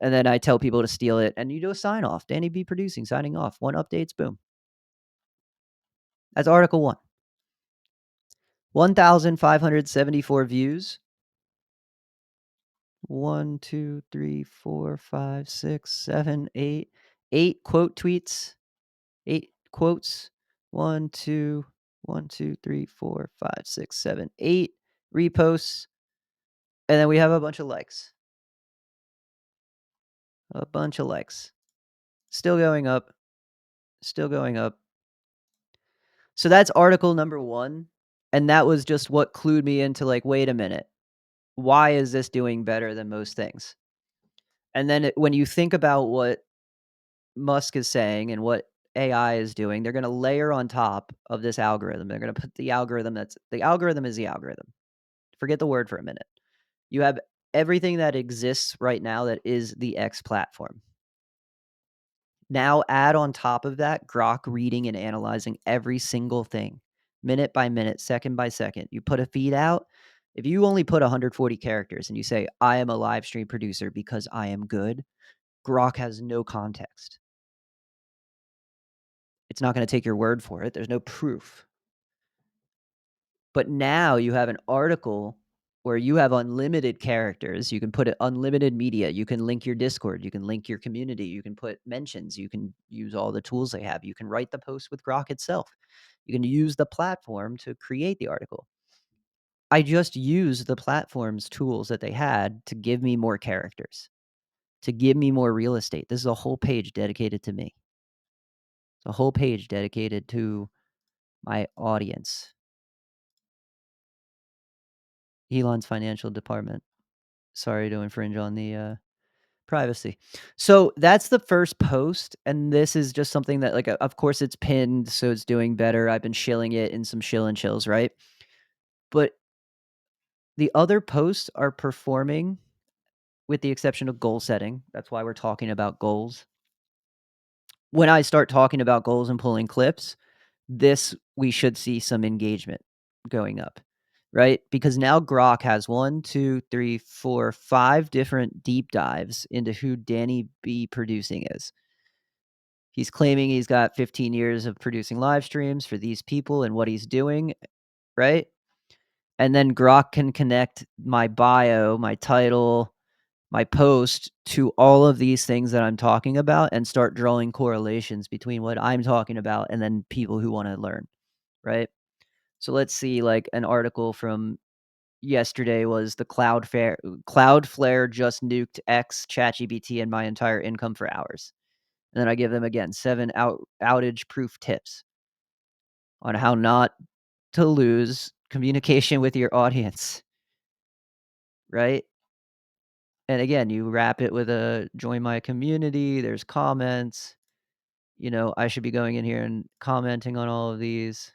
Speaker 1: And then I tell people to steal it, and you do a sign off. Danny B Producing, signing off. 1 updates, boom. That's Article 1. 1,574 views. 1, 2, 3, 4, 5, 6, 7, 8. 8 quote tweets. 8 quotes. 1, 2, 1, 2, 3, 4, 5, 6, 7, 8 reposts. And then we have a bunch of likes. A bunch of likes. Still going up. Still going up. So that's article number 1. And that was just what clued me into like, wait a minute. Why is this doing better than most things? And then when you think about what Musk is saying and what AI is doing, they're gonna layer on top of this algorithm. They're gonna put the algorithm is the algorithm. Forget the word for a minute. You have everything that exists right now that is the X platform. Now add on top of that Grok reading and analyzing every single thing, minute by minute, second by second. You put a feed out. If you only put 140 characters and you say, I am a live stream producer because I am good, Grok has no context. It's not going to take your word for it. There's no proof. But now you have an article where you have unlimited characters. You can put unlimited media. You can link your Discord. You can link your community. You can put mentions. You can use all the tools they have. You can write the post with Grok itself. You can use the platform to create the article. I just used the platform's tools that they had to give me more characters, to give me more real estate. This is a whole page dedicated to me. It's a whole page dedicated to my audience. Elon's financial department. Sorry to infringe on the privacy. So that's the first post, and this is just something that, like, of course, it's pinned, so it's doing better. I've been shilling it in some shill and chills, right? But the other posts are performing with the exception of goal setting. That's why we're talking about goals. When I start talking about goals and pulling clips, we should see some engagement going up, right? Because now Grok has 1, 2, 3, 4, 5 different deep dives into who Danny B producing is. He's claiming he's got 15 years of producing live streams for these people and what he's doing, right? And then Grok can connect my bio, my title, my post to all of these things that I'm talking about and start drawing correlations between what I'm talking about and then people who wanna learn, right? So let's see, like, an article from yesterday was the Cloudflare just nuked X, ChatGPT, and my entire income for hours. And then I give them, again, 7 outage proof tips on how not to lose communication with your audience, right? And again, you wrap it with a join my community, there's comments, I should be going in here and commenting on all of these.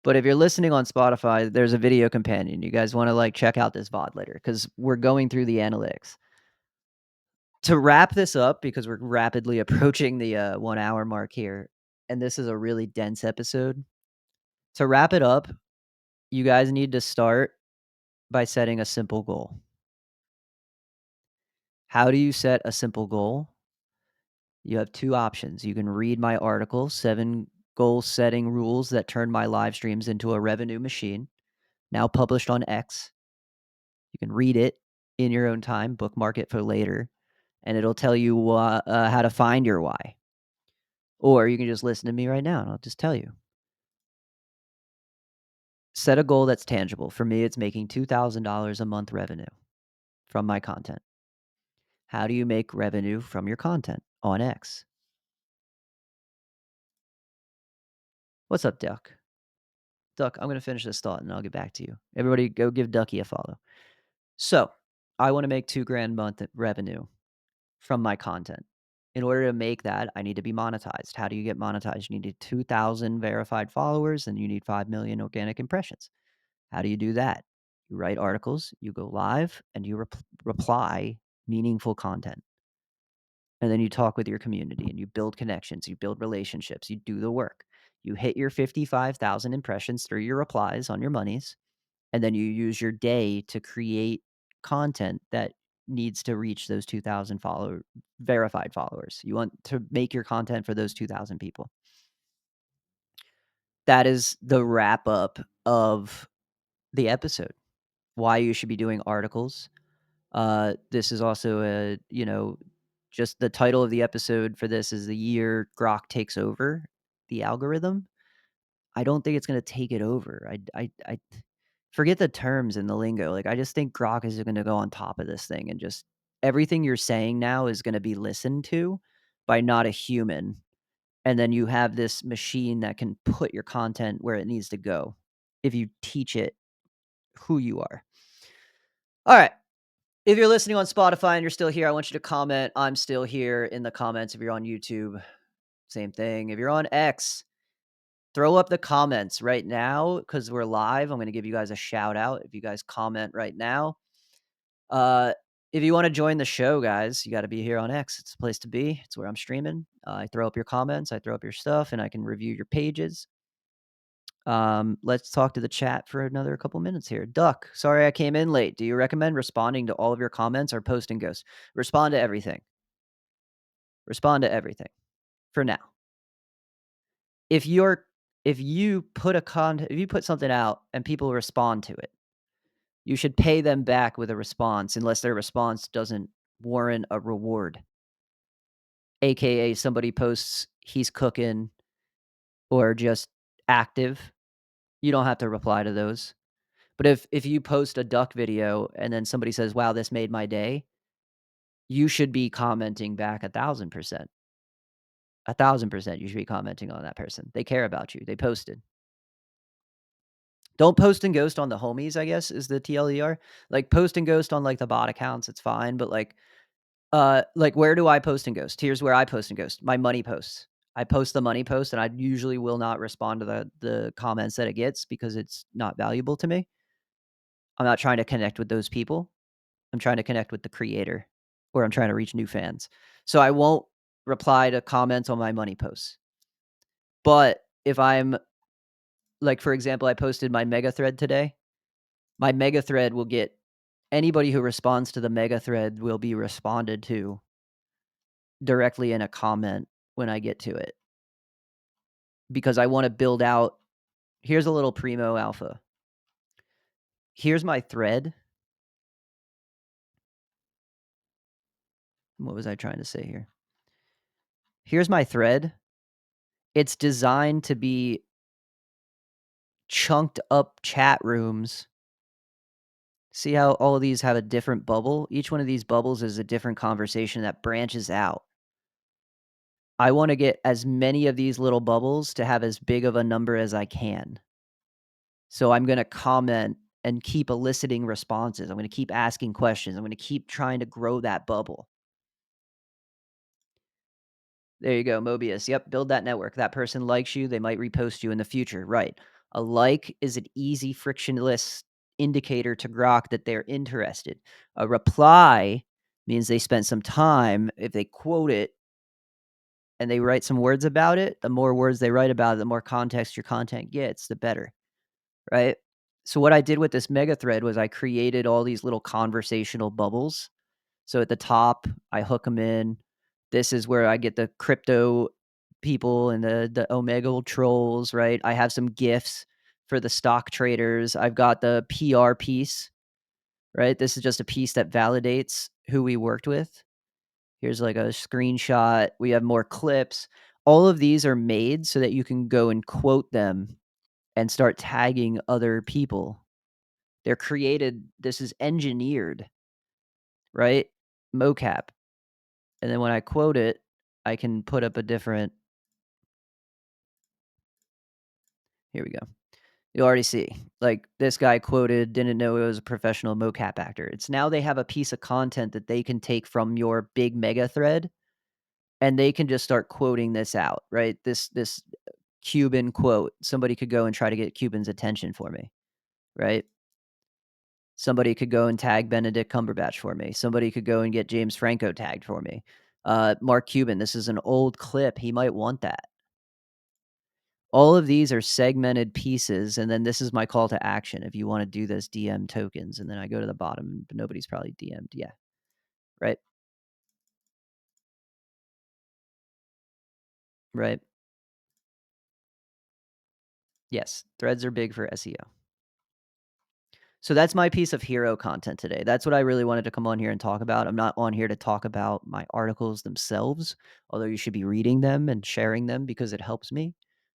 Speaker 1: But if you're listening on Spotify, there's a video companion. You guys wanna, like, check out this VOD later because 'cause we're going through the analytics. To wrap this up, because we're rapidly approaching the 1-hour mark here, and this is a really dense episode. To wrap it up, you guys need to start by setting a simple goal. How do you set a simple goal? You have 2 options. You can read my article, 7 goal setting rules that turn my live streams into a revenue machine, now published on X. You can read it in your own time, bookmark it for later, and it'll tell you how to find your why. Or you can just listen to me right now, and I'll just tell you. Set a goal that's tangible. For me, it's making $2,000 a month revenue from my content. How do you make revenue from your content on X? What's up, Duck? Duck, I'm going to finish this thought and I'll get back to you. Everybody go give Ducky a follow. So, I want to make 2 grand month revenue from my content. In order to make that, I need to be monetized. How do you get monetized? You need 2,000 verified followers and you need 5 million organic impressions. How do you do that? You write articles, you go live, and you reply meaningful content. And then you talk with your community and you build connections, you build relationships, you do the work. You hit your 55,000 impressions through your replies on your monies, and then you use your day to create content that needs to reach those 2,000 verified followers. You want to make your content for those 2,000 people. That is the wrap up of the episode. Why you should be doing articles. This is also just the title of the episode for this is the year Grok takes over the algorithm. I don't think it's gonna take it over. I forget the terms and the lingo. Like, I just think Grok is gonna go on top of this thing and just everything you're saying now is gonna be listened to by not a human, and then you have this machine that can put your content where it needs to go if you teach it who you are. All right. If you're listening on Spotify and you're still here, I want you to comment. I'm still here in the comments. If you're on YouTube, same thing. If you're on X, throw up the comments right now because we're live. I'm going to give you guys a shout out if you guys comment right now. Uh, if you want to join the show, guys, you got to be here on X. It's the place to be. It's where I'm streaming. I throw up your comments, I throw up your stuff, and I can review your pages. Let's talk to the chat for another couple minutes here. Duck, sorry I came in late. Do you recommend responding to all of your comments or posting ghosts? Respond to everything. Respond to everything for now. If you're if you put if you put something out and people respond to it, you should pay them back with a response unless their response doesn't warrant a reward. AKA somebody posts he's cooking or just active. You don't have to reply to those. But if you post a duck video and then somebody says, "Wow, this made my day," you should be commenting back 1,000%. 1,000% you should be commenting on that person. They care about you. They posted. Don't post and ghost on the homies, I guess, is the TLDR. Like, post and ghost on, like, the bot accounts, it's fine, but, like, where do I post and ghost? Here's where I post and ghost. My money posts. I post the money post, and I usually will not respond to the comments that it gets because it's not valuable to me. I'm not trying to connect with those people. I'm trying to connect with the creator, or I'm trying to reach new fans. So I won't reply to comments on my money posts. But if I'm like, for example, I posted my mega thread today. My mega thread will get anybody who responds to the mega thread will be responded to directly in a comment when I get to it because I want to build out. Here's a little primo alpha. Here's my thread. What was I trying to say here? Here's my thread. It's designed to be chunked up chat rooms. See how all of these have a different bubble? Each one of these bubbles is a different conversation that branches out. I want to get as many of these little bubbles to have as big of a number as I can. So I'm going to comment and keep eliciting responses. I'm going to keep asking questions. I'm going to keep trying to grow that bubble. There you go, Mobius. Yep, build that network. That person likes you, they might repost you in the future. Right. A like is an easy, frictionless indicator to Grok that they're interested. A reply means they spent some time. If they quote it and they write some words about it, the more words they write about it, the more context your content gets, the better. Right. So, what I did with this mega thread was I created all these little conversational bubbles. So at the top, I hook them in. This is where I get the crypto people and the Omegle trolls, right? I have some gifts for the stock traders. I've got the PR piece, right? This is just a piece that validates who we worked with. Here's like a screenshot. We have more clips. All of these are made so that you can go and quote them and start tagging other people. They're created, this is engineered, right? Mocap. And then when I quote it, I can put up a different. Here we go. You already see, like, this guy quoted, "Didn't know it was a professional mocap actor." It's now they have a piece of content that they can take from your big mega thread, and they can just start quoting this out, right? This Cuban quote. Somebody could go and try to get Cuban's attention for me, right? Somebody could go and tag Benedict Cumberbatch for me. Somebody could go and get James Franco tagged for me. Mark Cuban, this is an old clip. He might want that. All of these are segmented pieces, and then this is my call to action. If you wanna do this, DM tokens, and then I go to the bottom, but nobody's probably DM'd. Yeah, right, right. Yes, threads are big for SEO. So that's my piece of hero content today. That's what I really wanted to come on here and talk about. I'm not on here to talk about my articles themselves, although you should be reading them and sharing them because it helps me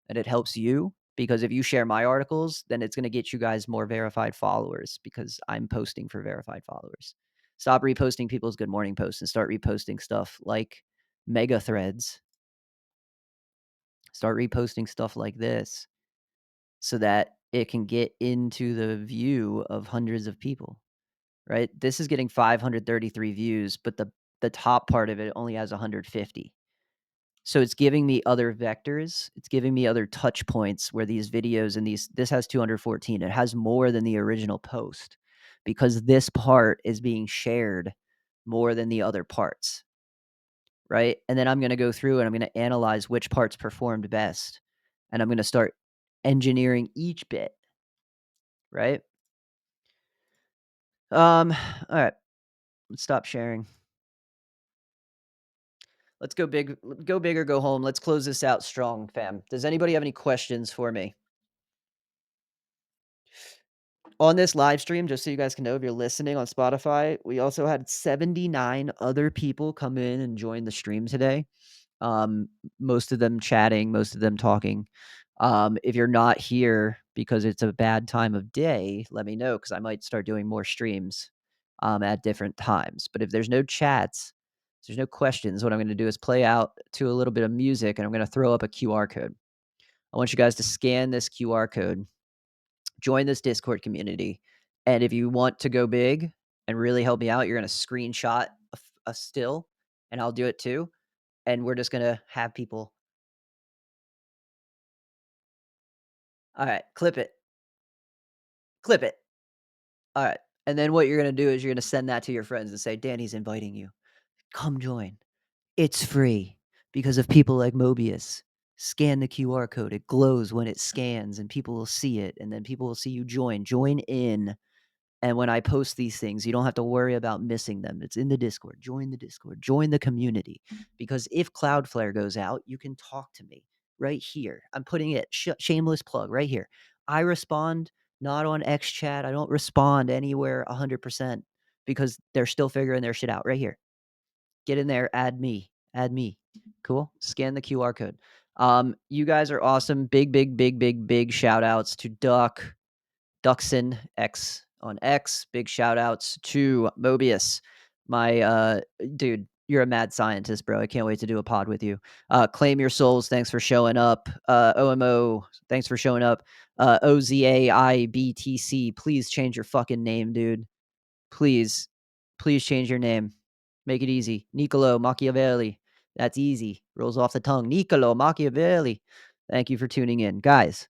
Speaker 1: and it helps you. Because if you share my articles, then it's going to get you guys more verified followers because I'm posting for verified followers. Stop reposting people's good morning posts and start reposting stuff like mega threads. Start reposting stuff like this so that it can get into the view of hundreds of people. right? This is getting 533 views, but the top part of it only has 150. So it's giving me other vectors. It's giving me other touch points where these videos and this has 214. It has more than the original post because this part is being shared more than the other parts, right? And then I'm going to go through and I'm going to analyze which parts performed best. And I'm going to start engineering each bit, right? All right. Let's stop sharing. Let's go big or go home. Let's close this out strong, fam. Does anybody have any questions for me? On this live stream, just so you guys can know, if you're listening on Spotify, we also had 79 other people come in and join the stream today. Most of them chatting, most of them talking. If you're not here because it's a bad time of day, let me know because I might start doing more streams at different times. But if there's no chats, if there's no questions, what I'm going to do is play out to a little bit of music and I'm going to throw up a QR code. I want you guys to scan this QR code, join this Discord community, and if you want to go big and really help me out, you're going to screenshot a still, and I'll do it too. And we're just going to have people. All right, clip it. Clip it. All right. And then what you're going to do is you're going to send that to your friends and say, Danny's inviting you. Come join. It's free because of people like Mobius. Scan the QR code. It glows when it scans and people will see it. And then people will see you join. Join in. And when I post these things, you don't have to worry about missing them. It's in the Discord. Join the Discord. Join the community. Because if Cloudflare goes out, you can talk to me right here. I'm putting it, shameless plug, right here. I respond not on X chat. I don't respond anywhere 100% because they're still figuring their shit out right here. Get in there, add me. Add me. Cool. Scan the QR code. You guys are awesome. Big shout outs to Duxon X on X. Big shout outs to Mobius. My dude, you're a mad scientist, bro. I can't wait to do a pod with you. Claim Your Souls, thanks for showing up. OMO, thanks for showing up. OZAIBTC, please change your fucking name, dude. Please. Please change your name. Make it easy. Niccolo Machiavelli. That's easy. Rolls off the tongue. Niccolo Machiavelli. Thank you for tuning in. Guys,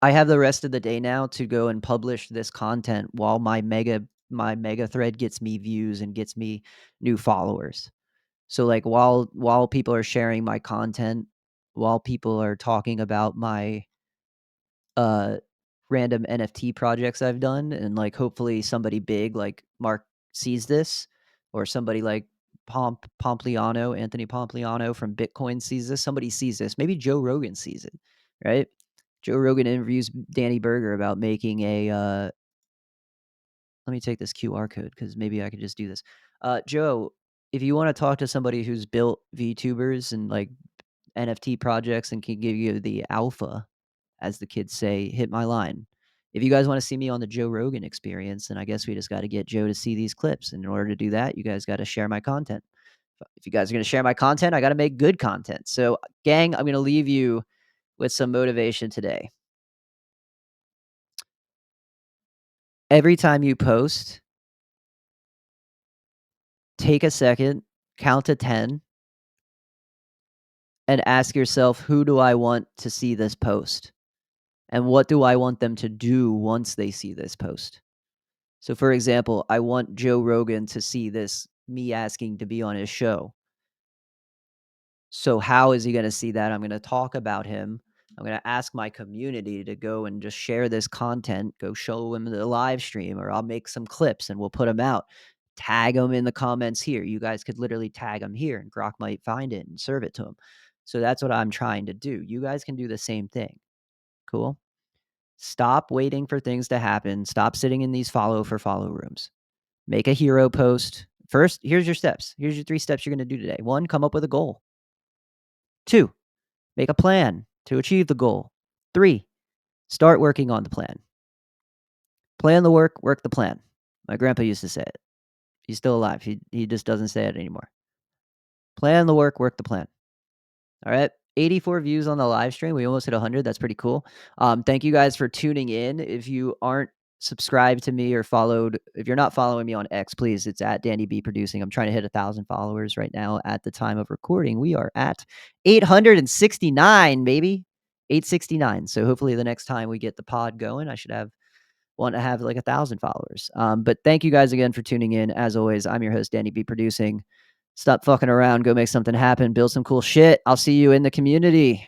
Speaker 1: I have the rest of the day now to go and publish this content while my mega thread gets me views and gets me new followers. So like while people are sharing my content, while people are talking about my uh random NFT projects I've done and like hopefully somebody big like Mark sees this or somebody like Anthony Pompliano from Bitcoin sees this, somebody sees this, maybe Joe Rogan sees it, right? Joe Rogan interviews Danny Berger about making a let me take this QR code because maybe I could just do this. Joe, if you want to talk to somebody who's built VTubers and like NFT projects and can give you the alpha, as the kids say, hit my line. If you guys want to see me on the Joe Rogan experience, then I guess we just got to get Joe to see these clips. And in order to do that, you guys got to share my content. If you guys are going to share my content, I got to make good content. So, gang, I'm going to leave you with some motivation today. Every time you post, take a second, count to 10, and ask yourself, who do I want to see this post? And what do I want them to do once they see this post? So, for example, I want Joe Rogan to see this, me asking to be on his show. So, how is he going to see that? I'm going to talk about him. I'm going to ask my community to go and just share this content, go show him the live stream, or I'll make some clips and we'll put them out. Tag them in the comments here. You guys could literally tag them here and Grok might find it and serve it to him. So, that's what I'm trying to do. You guys can do the same thing. Cool. Stop waiting for things to happen. Stop sitting in these follow rooms. Make a hero post. First, here's your steps. Here's your 3 steps you're going to do today. 1, come up with a goal. 2, make a plan to achieve the goal. 3, start working on the plan. Plan the work, work the plan. My grandpa used to say it. He's still alive. He just doesn't say it anymore. Plan the work the plan. All right. 84 views on the live stream. We almost hit 100. That's pretty cool. Thank you guys for tuning in. If you aren't subscribed to me or followed. If you're not following me on X, please, it's at Danny B Producing. I'm trying to hit 1,000 followers right now at the time of recording. We are at 869, baby. 869. So hopefully the next time we get the pod going, I should want to have like 1,000 followers. But thank you guys again for tuning in. As always, I'm your host, Danny B Producing. Stop fucking around, go make something happen, build some cool shit. I'll see you in the community.